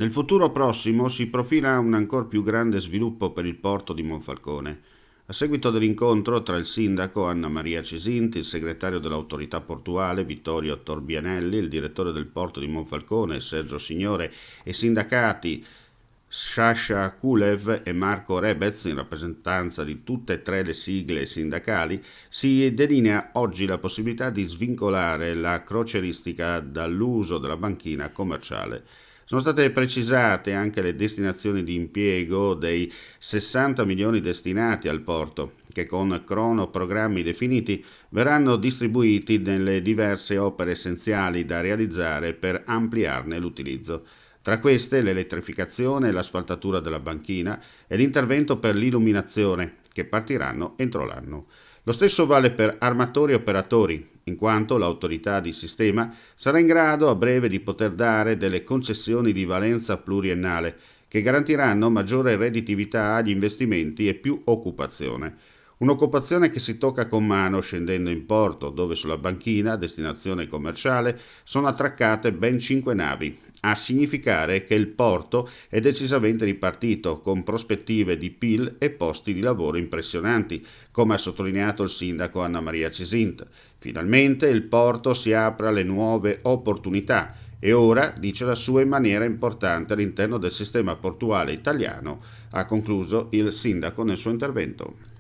Nel futuro prossimo si profila un ancor più grande sviluppo per il porto di Monfalcone. A seguito dell'incontro tra il sindaco Anna Maria Cesinti, il segretario dell'autorità portuale Vittorio Torbianelli, il direttore del porto di Monfalcone Sergio Signore e sindacati Sasha Kulev e Marco Rebez, in rappresentanza di tutte e tre le sigle sindacali, si delinea oggi la possibilità di svincolare la crocieristica dall'uso della banchina commerciale. Sono state precisate anche le destinazioni di impiego dei 60 milioni destinati al porto, che con cronoprogrammi definiti verranno distribuiti nelle diverse opere essenziali da realizzare per ampliarne l'utilizzo. Tra queste l'elettrificazione e l'asfaltatura della banchina e l'intervento per l'illuminazione, che partiranno entro l'anno. Lo stesso vale per armatori e operatori, in quanto l'autorità di sistema sarà in grado a breve di poter dare delle concessioni di valenza pluriennale che garantiranno maggiore redditività agli investimenti e più occupazione. Un'occupazione che si tocca con mano scendendo in porto, dove sulla banchina, destinazione commerciale, sono attraccate ben 5 navi, a significare che il porto è decisamente ripartito, con prospettive di PIL e posti di lavoro impressionanti, come ha sottolineato il sindaco Anna Maria Cesint. Finalmente il porto si apre alle nuove opportunità e ora dice la sua in maniera importante all'interno del sistema portuale italiano, ha concluso il sindaco nel suo intervento.